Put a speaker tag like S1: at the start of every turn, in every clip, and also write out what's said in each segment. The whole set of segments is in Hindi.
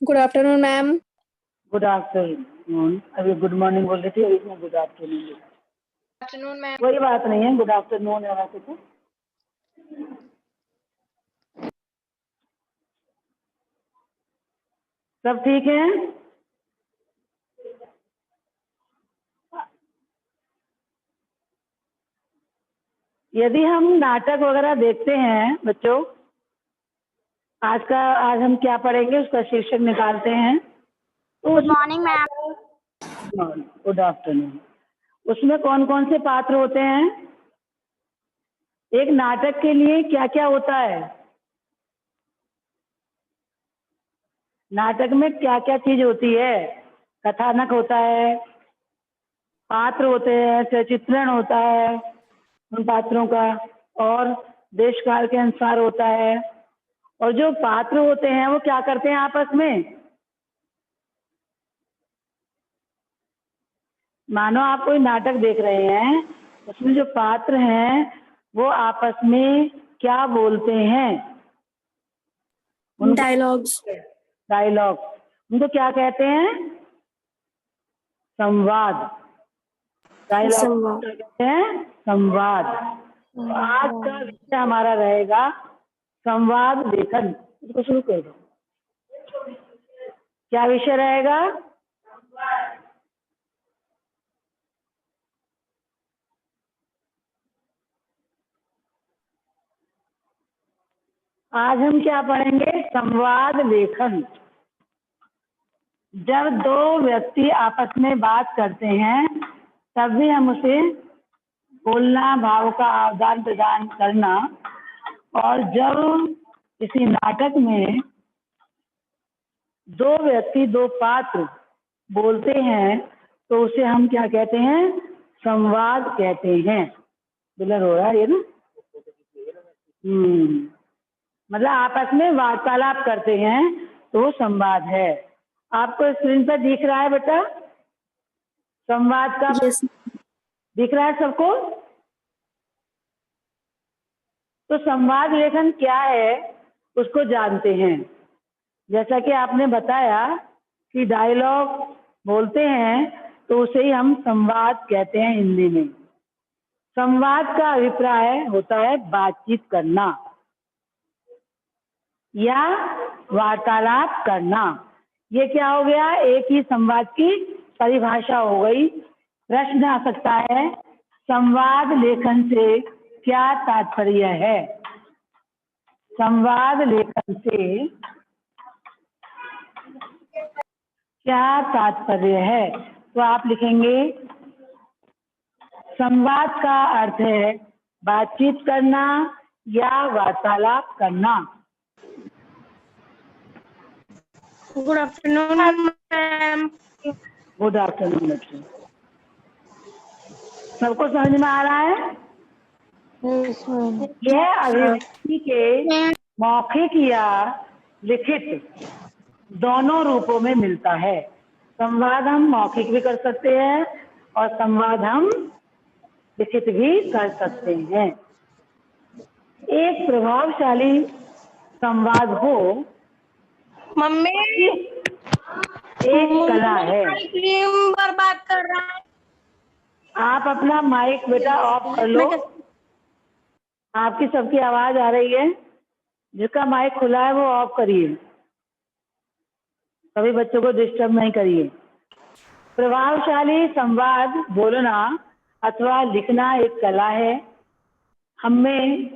S1: Good afternoon ma'am.
S2: Good afternoon. अभी गुड मॉर्निंग बोल रही थी, अभी इसमें गुड आफ्टरनून।
S1: Afternoon ma'am.
S2: कोई बात नहीं है, गुड आफ्टरनून है वैसे तो। सब ठीक है? यदि हम नाटक वगैरह देखते हैं बच्चों, आज हम क्या पढ़ेंगे उसका शीर्षक निकालते हैं। तो
S3: good morning ma'am.
S2: Good afternoon. उसमें कौन कौन से पात्र होते हैं? एक नाटक के लिए क्या क्या होता है? नाटक में क्या क्या चीज होती है? कथानक होता है, पात्र होते हैं, सचित्रण होता है उन पात्रों का, और देश काल के अनुसार होता है। और जो पात्र होते हैं वो क्या करते हैं आपस में? मानो आप कोई नाटक देख रहे हैं, उसमें जो पात्र हैं वो आपस में क्या बोलते हैं?
S1: डायलॉग्स।
S2: डायलॉग। उनको क्या कहते हैं? संवाद। डायलॉग कहते हैं संवाद। तो आज का विषय हमारा रहेगा संवाद लेखन। इसको शुरू कर दो। क्या विषय रहेगा? आज हम क्या पढ़ेंगे? संवाद लेखन। जब दो व्यक्ति आपस में बात करते हैं तब भी हम उसे बोलना, भाव का आदान प्रदान करना, और जब किसी नाटक में दो व्यक्ति, दो पात्र बोलते हैं तो उसे हम क्या कहते हैं? संवाद कहते हैं। बिलर हो रहा है ये ना। मतलब आपस में वार्तालाप करते हैं तो वो संवाद है। आपको स्क्रीन पर दिख रहा है बेटा संवाद का?
S1: यस।
S2: दिख रहा है सबको? तो संवाद लेखन क्या है उसको जानते हैं। जैसा कि आपने बताया कि डायलॉग बोलते हैं तो उसे ही हम संवाद कहते हैं हिंदी में। संवाद का अभिप्राय होता है बातचीत करना या वार्तालाप करना। ये क्या हो गया? एक ही संवाद की परिभाषा हो गई। प्रश्न आ सकता है, संवाद लेखन से क्या तात्पर्य है? संवाद लेखन से क्या तात्पर्य है? तो आप लिखेंगे संवाद का अर्थ है बातचीत करना या वार्तालाप करना।
S3: Good afternoon ma'am.
S2: Good afternoon बच्चों। सबको समझ में आ रहा है? यह अभिव्यक्ति के मौखिक या लिखित दोनों रूपों में मिलता है। संवाद हम मौखिक भी कर सकते हैं और संवाद हम लिखित भी कर सकते हैं। एक प्रभावशाली संवाद हो
S3: मम्मी
S2: एक कला है।
S3: क्रीम बर्बाद कर रहा है।
S2: आप अपना माइक बेटा ऑफ कर लो। आपकी सबकी आवाज आ रही है। जिसका माइक खुला है वो ऑफ करिए। सभी बच्चों को डिस्टर्ब नहीं करिए। प्रभावशाली संवाद बोलना अथवा लिखना एक कला है। हमें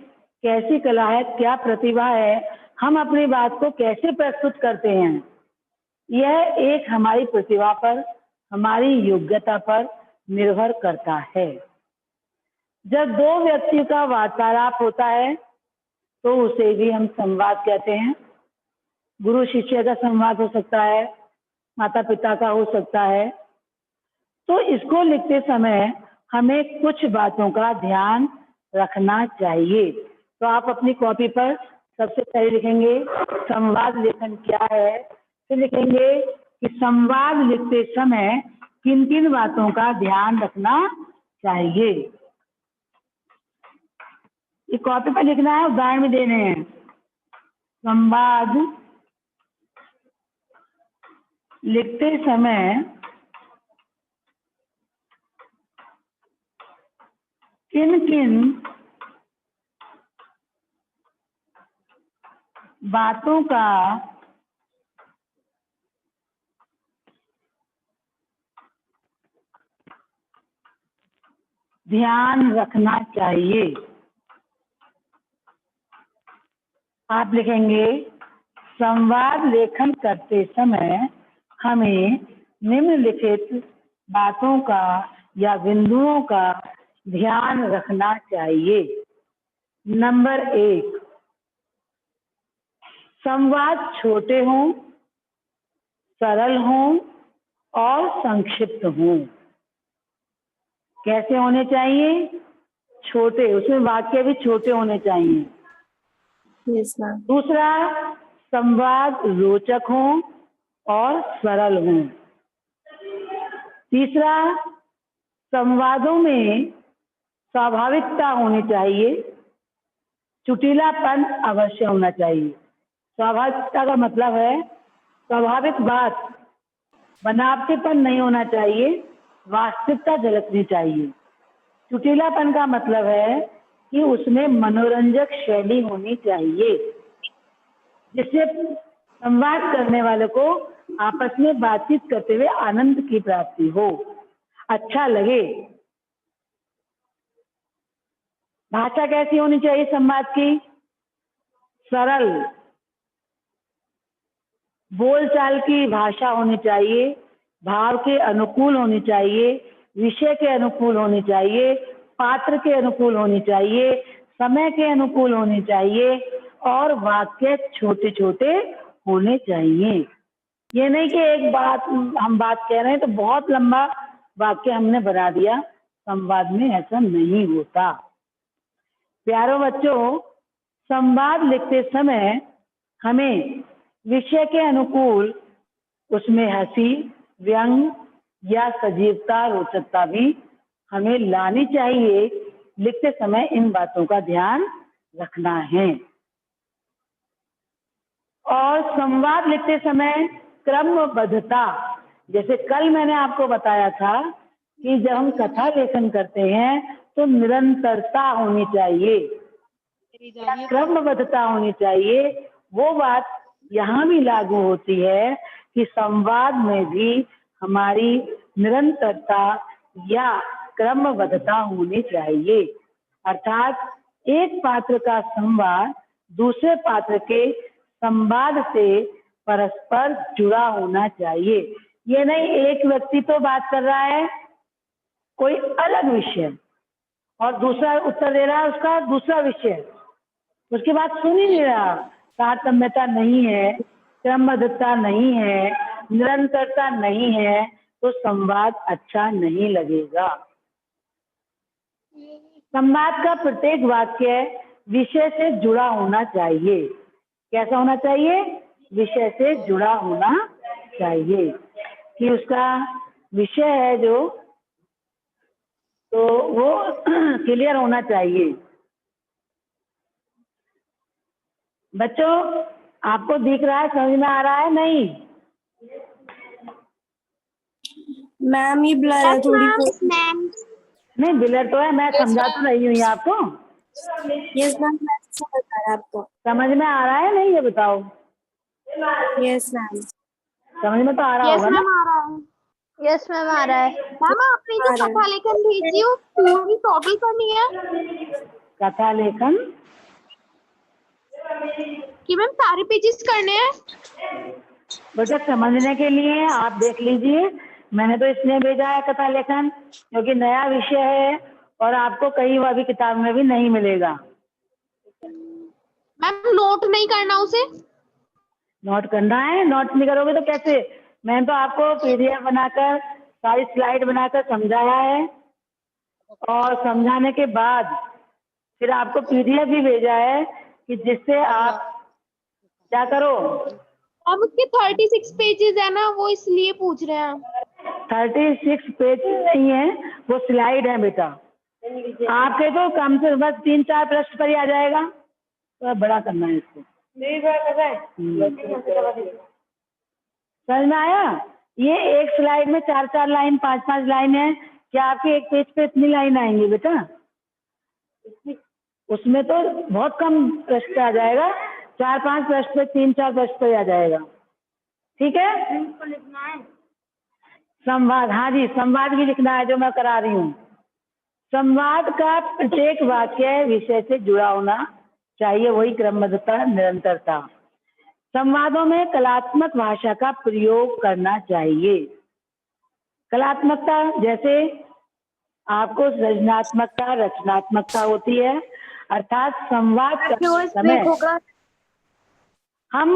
S2: कैसी कला है, क्या प्रतिभा है, हम अपनी बात को कैसे प्रस्तुत करते हैं, यह एक हमारी प्रतिभा पर, हमारी योग्यता पर निर्भर करता है। जब दो व्यक्तियों का वार्तालाप होता है तो उसे भी हम संवाद कहते हैं। गुरु शिष्य का संवाद हो सकता है, माता पिता का हो सकता है। तो इसको लिखते समय हमें कुछ बातों का ध्यान रखना चाहिए। तो आप अपनी कॉपी पर सबसे पहले लिखेंगे संवाद लेखन क्या है, फिर लिखेंगे कि संवाद लिखते समय किन किन बातों का ध्यान रखना चाहिए। ये कॉपी पर लिखना है, उदाहरण भी देने हैं। संवाद लिखते समय किन किन बातों का ध्यान रखना चाहिए। आप लिखेंगे संवाद लेखन करते समय हमें निम्नलिखित बातों का या बिंदुओं का ध्यान रखना चाहिए। नंबर 1, संवाद छोटे हों, सरल हों और संक्षिप्त हों। कैसे होने चाहिए? छोटे, उसमें वाक्य भी छोटे होने चाहिए।
S1: Yes, ma'am.
S2: दूसरा, संवाद रोचक हों और सरल हों। तीसरा, संवादों में स्वाभाविकता होनी चाहिए, चुटीलापन अवश्य होना चाहिए। स्वाभाविकता का मतलब है स्वाभाविक बात, बनावटीपन नहीं होना चाहिए, वास्तविकता झलकनी चाहिए। चुटीलापन का मतलब है कि उसमें मनोरंजक शैली होनी चाहिए, जिससे संवाद करने वाले को आपस में बातचीत करते हुए आनंद की प्राप्ति हो, अच्छा लगे। भाषा कैसी होनी चाहिए संवाद की? सरल, बोलचाल की भाषा होनी चाहिए, भाव के अनुकूल होनी चाहिए, विषय के अनुकूल होनी चाहिए, पात्र के अनुकूल होनी चाहिए, समय के अनुकूल होनी चाहिए और वाक्य छोटे छोटे होने चाहिए। ये नहीं कि एक बात हम बात कह रहे हैं तो बहुत लंबा वाक्य हमने बना दिया, संवाद में ऐसा नहीं होता। प्यारो बच्चों, संवाद लिखते समय हमें विषय के अनुकूल उसमें हंसी, व्यंग या सजीवता, रोचकता भी हमें लानी चाहिए। लिखते समय इन बातों का ध्यान रखना है। और संवाद लिखते समय क्रमबद्धता, जैसे कल मैंने आपको बताया था कि जब हम कथा लेखन करते हैं तो निरंतरता होनी चाहिए, क्रमबद्धता होनी चाहिए। वो बात यहाँ भी लागू होती है कि संवाद में भी हमारी निरंतरता या क्रमबद्धता होनी चाहिए। अर्थात एक पात्र का संवाद दूसरे पात्र के संवाद से परस्पर जुड़ा होना चाहिए। ये नहीं एक व्यक्ति तो बात कर रहा है कोई अलग विषय और दूसरा उत्तर दे रहा है उसका दूसरा विषय, उसकी बात सुन ही नहीं रहा। तारतम्यता नहीं है, क्रमबद्धता नहीं है, निरंतरता नहीं है तो संवाद अच्छा नहीं लगेगा। संवाद का प्रत्येक वाक्य विषय से जुड़ा होना चाहिए। कैसा होना चाहिए? विषय से जुड़ा होना चाहिए कि उसका विषय है जो, तो वो क्लियर होना चाहिए। बच्चों, आपको दिख रहा है, समझ में आ रहा है? नहीं
S1: मैम ये ब्लर है थोड़ी
S3: मैम।
S2: नहीं ब्लर तो है, मैं समझा तो रही हूँ आपको।
S1: यस मैम, मैं समझ आ रहा है आपको।
S2: समझ में आ रहा है नहीं ये बताओ?
S1: Yes ma'am.
S2: समझ में तो आ रहा होगा ना?
S3: आ रहा है।
S1: यस मैम, आ रहा है।
S3: मैम आपने जो
S1: आ रहा है।
S3: कथा लेखन भेजी वो पूरी टॉपिक करनी है
S2: कथा लेखन
S3: कि मैम सारे पेजेस करने हैं?
S2: बेटा समझने के लिए आप देख लीजिए, मैंने तो इसलिए भेजा है कथा लेखन क्योंकि नया विषय है और आपको कहीं वह भी किताब में भी नहीं मिलेगा।
S3: मैम नोट नहीं करना उसे?
S2: नोट करना है, नोट नहीं करोगे तो कैसे? मैंने तो आपको पीडीएफ बनाकर सारी स्लाइड बनाकर समझाया है और समझाने के बाद फिर आपको पीडीएफ भी भेजा है कि जिससे आप क्या करो।
S3: अब उसके 36 पेजेस है ना, वो इसलिए पूछ रहे हैं।
S2: 36 पेज नहीं है, वो स्लाइड है बेटा। आपके तो कम से बस 3-4 पृष्ठ पर ही आ जाएगा, तो बड़ा करना है इसको। समझ में आया? ये एक स्लाइड में 4-4 लाइन 5-5 लाइन है। क्या आपके एक पेज पे इतनी लाइन आएंगी बेटा? उसमें तो बहुत कम प्रश्न आ जाएगा, 4-5 प्रश्न पे 3-4 प्रश्न पे आ जाएगा। ठीक है, संवाद, हाँ जी संवाद भी लिखना है जो मैं करा रही हूँ। संवाद का प्रत्येक वाक्य विषय से जुड़ा होना चाहिए, वही क्रमबद्धता निरंतरता। संवादों में कलात्मक भाषा का प्रयोग करना चाहिए। कलात्मकता जैसे आपको सृजनात्मकता रचनात्मकता होती है, अर्थात संवाद करते समय हम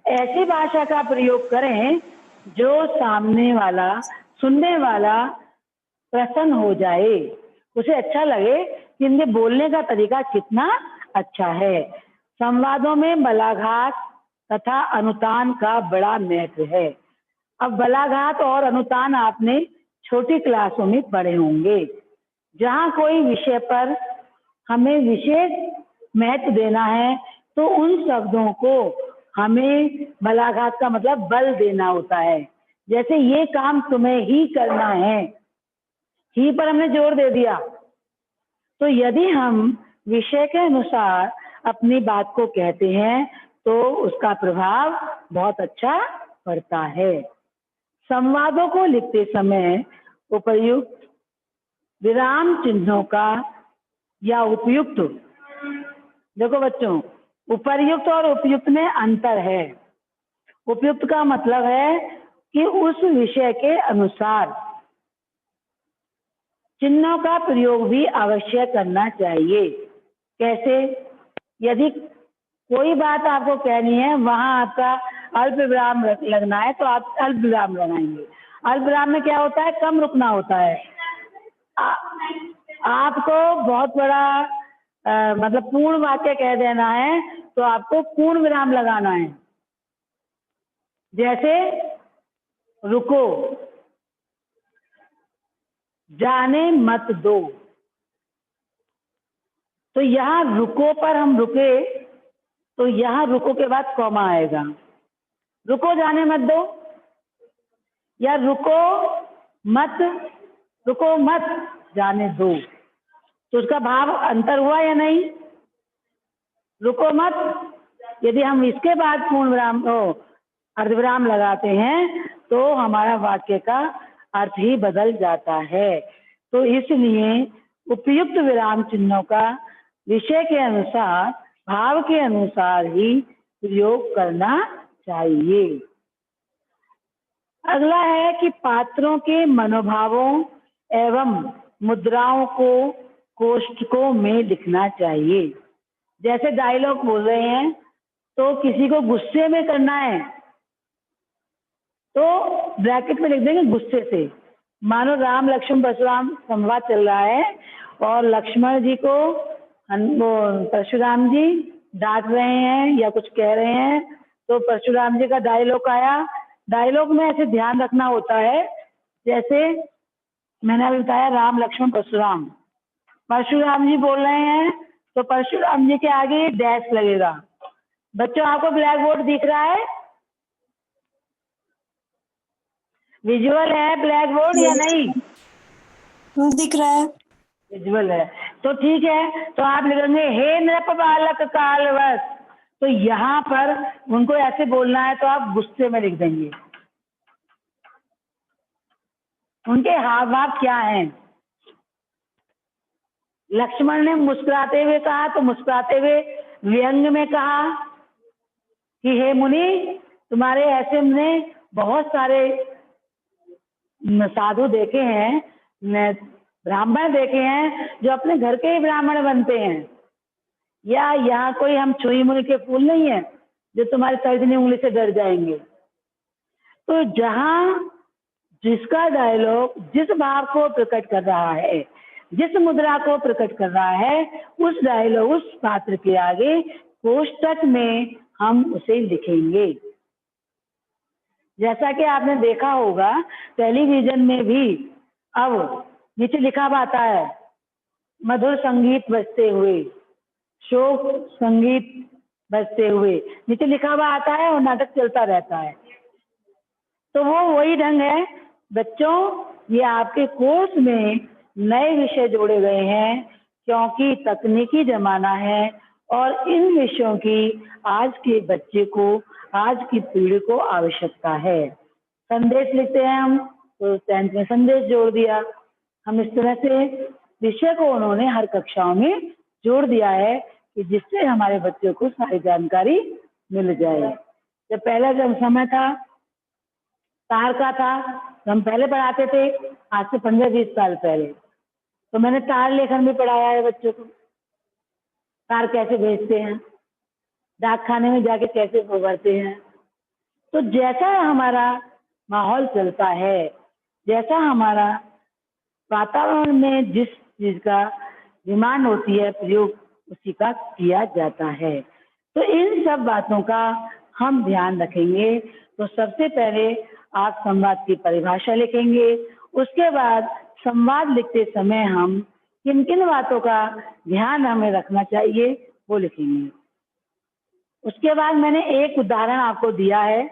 S2: ऐसी भाषा का प्रयोग करें जो सामने वाला सुनने वाला प्रसन्न हो जाए, उसे अच्छा लगे कि इनके बोलने का तरीका कितना अच्छा है। संवादों में बलाघात तथा अनुतान का बड़ा महत्व है। अब बलाघात और अनुतान आपने छोटी क्लासों में पढ़े होंगे। जहाँ कोई विषय पर हमें विशेष महत्व देना है तो उन शब्दों को हमें बलाघात का मतलब बल देना होता है। जैसे ये काम तुम्हें ही करना है, ही पर हमने जोर दे दिया। तो यदि हम विषय के अनुसार अपनी बात को कहते हैं तो उसका प्रभाव बहुत अच्छा पड़ता है। संवादों को लिखते समय उपर्युक्त विराम चिन्हों का या उपयुक्त, देखो बच्चों उपर्युक्त और उपयुक्त में अंतर है। उपयुक्त का मतलब है कि उस विषय के अनुसार चिन्हों का प्रयोग भी अवश्य करना चाहिए। कैसे? यदि कोई बात आपको कहनी है वहां आपका अल्प विराम लगना है तो आप अल्प विराम लगाएंगे। अल्प विराम में क्या होता है? कम रुकना होता है। आपको बहुत बड़ा मतलब पूर्ण वाक्य कह देना है तो आपको पूर्ण विराम लगाना है। जैसे रुको, जाने मत दो, तो यहाँ रुको पर हम रुके तो यहाँ रुको के बाद कॉमा आएगा। रुको जाने मत दो या रुको मत जाने दो, तो उसका भाव अंतर हुआ या नहीं? रुको मत, यदि हम इसके बाद पूर्ण विराम अर्धविराम लगाते हैं तो हमारा वाक्य का अर्थ ही बदल जाता है। तो इसलिए उपयुक्त विराम चिन्हों का विषय के अनुसार भाव के अनुसार ही प्रयोग करना चाहिए। अगला है कि पात्रों के मनोभावों एवं मुद्राओं को कोष्ठकों में लिखना चाहिए। जैसे डायलॉग बोल रहे हैं तो किसी को गुस्से में करना है तो ब्रैकेट में लिख देंगे गुस्से से। मानो राम लक्ष्मण परशुराम संवाद चल रहा है और लक्ष्मण जी को परशुराम जी डांट रहे हैं या कुछ कह रहे हैं तो परशुराम जी का डायलॉग आया। डायलॉग में ऐसे ध्यान रखना होता है, जैसे मैंने अभी बताया राम लक्ष्मण परशुराम, परशुराम जी बोल रहे हैं तो परशुराम जी के आगे डैश लगेगा। बच्चों आपको ब्लैक बोर्ड दिख रहा है? विजुअल है ब्लैक बोर्ड या नहीं?
S1: दिख रहा है।
S2: विजुअल है तो ठीक है, तो आप लिखेंगे हे नृप बालक कालवश, तो यहाँ पर उनको ऐसे बोलना है तो आप गुस्से में लिख देंगे। उनके हाव भाव क्या हैं? लक्ष्मण ने मुस्कुराते हुए कहा तो मुस्कुराते हुए व्यंग में कहा कि हे मुनि, तुम्हारे ऐसे हमने बहुत सारे साधु देखे हैं, ब्राह्मण देखे हैं जो अपने घर के ही ब्राह्मण बनते हैं, या यहाँ कोई हम छुई मुनि के फूल नहीं है जो तुम्हारी तर्जनी उंगली से डर जाएंगे। तो जहाँ जिसका डायलॉग जिस भाव को प्रकट कर रहा है, जिस मुद्रा को प्रकट कर रहा है, उस डायलॉग उस पात्र के आगे कोष्ठक में हम उसे लिखेंगे। जैसा कि आपने देखा होगा टेलीविजन में भी अब नीचे लिखा आता है मधुर संगीत बजते हुए, शोक संगीत बजते हुए, नीचे लिखा हुआ आता है और नाटक चलता रहता है। तो वो वही ढंग है बच्चों। ये आपके कोर्स में नए विषय जोड़े गए हैं क्योंकि तकनीकी जमाना है और इन विषयों की आज के बच्चे को, आज की पीढ़ी को आवश्यकता है। संदेश लिखते हैं हम, तो 10th में संदेश जोड़ दिया। हम इस तरह से विषय को उन्होंने हर कक्षाओं में जोड़ दिया है कि जिससे हमारे बच्चों को सारी जानकारी मिल जाए। जब पहला जब समय था तार का था, तो हम पहले पढ़ाते थे, आज से 15-20 साल पहले। तो मैंने तार लेखन भी पढ़ाया है बच्चों को, तार कैसे भेजते हैं, डाक खाने में जाके कैसे भरते हैं। तो जैसा हमारा माहौल चलता है, जैसा हमारा वातावरण में जिस चीज का डिमांड होती है, प्रयोग उसी का किया जाता है। तो इन सब बातों का हम ध्यान रखेंगे। तो सबसे पहले आप संवाद की परिभाषा लिखेंगे, उसके बाद संवाद लिखते समय हम किन किन बातों का ध्यान हमें रखना चाहिए वो लिखेंगे। उसके बाद मैंने एक उदाहरण आपको दिया है,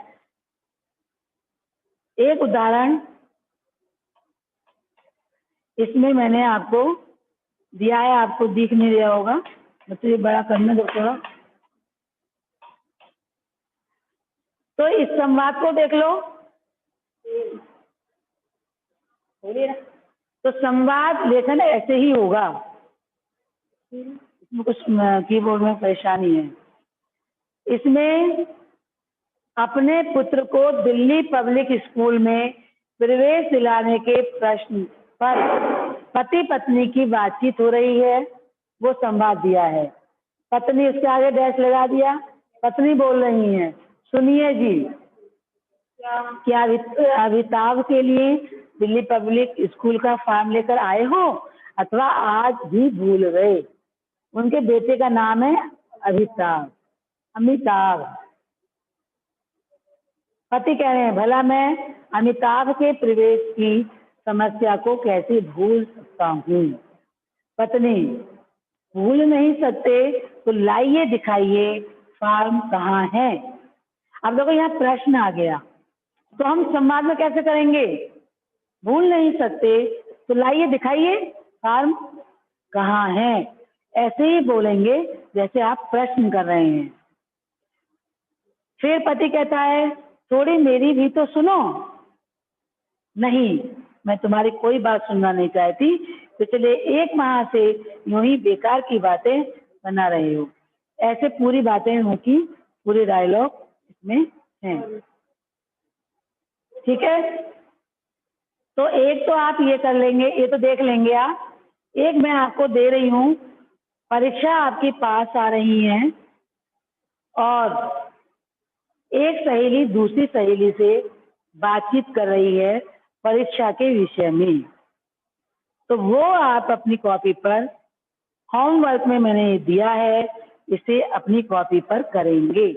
S2: एक उदाहरण इसमें मैंने आपको दिया है, आपको दिख नहीं रहा होगा, तो ये बड़ा करना दो थोड़ा। तो इस संवाद को देख लो। तो संवाद लेखन ऐसे ही होगा, इसमें कुछ कीबोर्ड में परेशानी है। इसमें अपने पुत्र को दिल्ली पब्लिक स्कूल में प्रवेश दिलाने के प्रश्न पर पति पत्नी की बातचीत हो रही है, वो संवाद दिया है। पत्नी उसके आगे डैश लगा दिया, पत्नी बोल रही है, सुनिए जी, क्या अमिताभ के लिए दिल्ली पब्लिक स्कूल का फॉर्म लेकर आए हो अथवा आज भी भूल गए? उनके बेटे का नाम है अमिताभ। अमिताभ पति कह रहे हैं, भला मैं अमिताभ के प्रवेश की समस्या को कैसे भूल सकता हूँ? पत्नी, भूल नहीं सकते तो लाइए दिखाइए फॉर्म कहाँ है। अब देखो यहाँ प्रश्न आ गया, तो हम संवाद में कैसे करेंगे? भूल नहीं सकते तो लाइए दिखाइए फॉर्म कहाँ है, ऐसे ही बोलेंगे जैसे आप प्रश्न कर रहे हैं। फिर पति कहता है, थोड़ी मेरी भी तो सुनो। नहीं, मैं तुम्हारी कोई बात सुनना नहीं चाहती, पिछले 1 माह से यूं ही बेकार की बातें बना रहे हो। ऐसे पूरी बातें होंगी, पूरे डायलॉग इसमें हैं। ठीक है, तो एक तो आप ये कर लेंगे, ये तो देख लेंगे आप। एक मैं आपको दे रही हूँ, परीक्षा आपके पास आ रही है और एक सहेली दूसरी सहेली से बातचीत कर रही है परीक्षा के विषय में। तो वो आप अपनी कॉपी पर, होमवर्क में मैंने दिया है, इसे अपनी कॉपी पर करेंगे।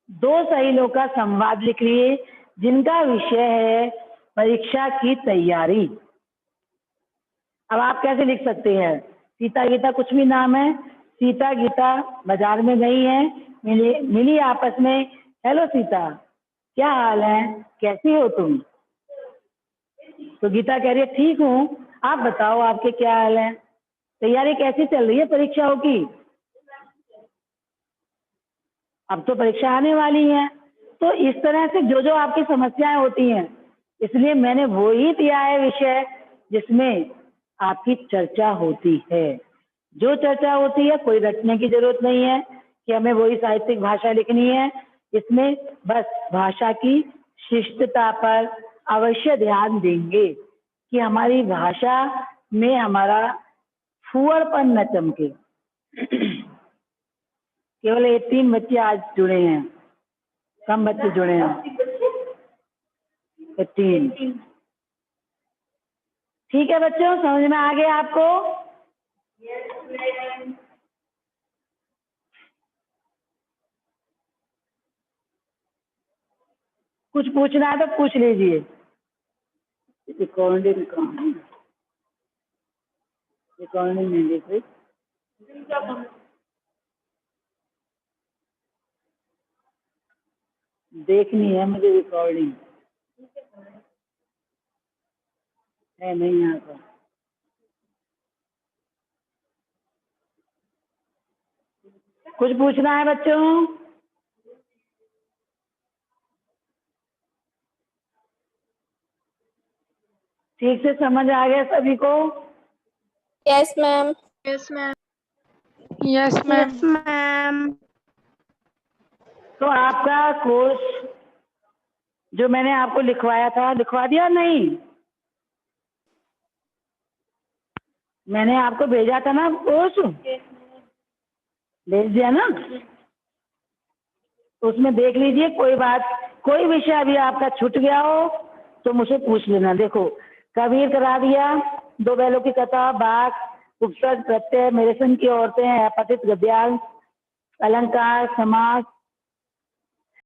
S2: 2 सहेलियों का संवाद लिख लिए जिनका विषय है परीक्षा की तैयारी। अब आप कैसे लिख सकते हैं? सीता गीता कुछ भी नाम है, सीता गीता बाजार में गई है, मिली आपस में, हेलो सीता, क्या हाल है, कैसी हो तुम? तो गीता कह रही है, ठीक हूँ, आप बताओ आपके क्या हाल है, तैयारी कैसी चल रही है परीक्षाओं की? अब तो परीक्षा आने वाली है। तो इस तरह से जो जो आपकी समस्याएं होती हैं, इसलिए मैंने वो ही दिया है विषय जिसमें आपकी चर्चा होती है। जो चर्चा होती है, कोई रटने की जरूरत नहीं है कि हमें वही साहित्यिक भाषा लिखनी है। इसमें बस भाषा की शिष्टता पर अवश्य ध्यान देंगे कि हमारी भाषा में हमारा फुहड़पन न चमके। केवल ये 3 बच्चे आज जुड़े हैं, कम बच्चे जुड़े हैं, 3। ठीक है बच्चों, समझ में आ गया आपको? कुछ पूछना है तो पूछ लीजिए। रिकॉर्डिंग नहीं देख रही, देखनी है मुझे रिकॉर्डिंग, है नहीं यहाँ पर। कुछ पूछना है बच्चों? ठीक से समझ आ गया सभी को?
S1: Yes ma'am.
S3: Yes ma'am.
S4: Yes ma'am.
S2: तो आपका कोर्स जो मैंने आपको लिखवाया था, लिखवा दिया नहीं? मैंने आपको भेजा था ना कोर्स, भेज दिया ना? तो उसमें देख लीजिए, कोई विषय अभी आपका छूट गया हो तो मुझे पूछ लेना। देखो, कबीर करा दिया, दो बैलों की कथा, बाघ, उपसर्ग, प्रत्यय, मेरेसन की औरतें, अपठित गद्यांश, अलंकार, समास,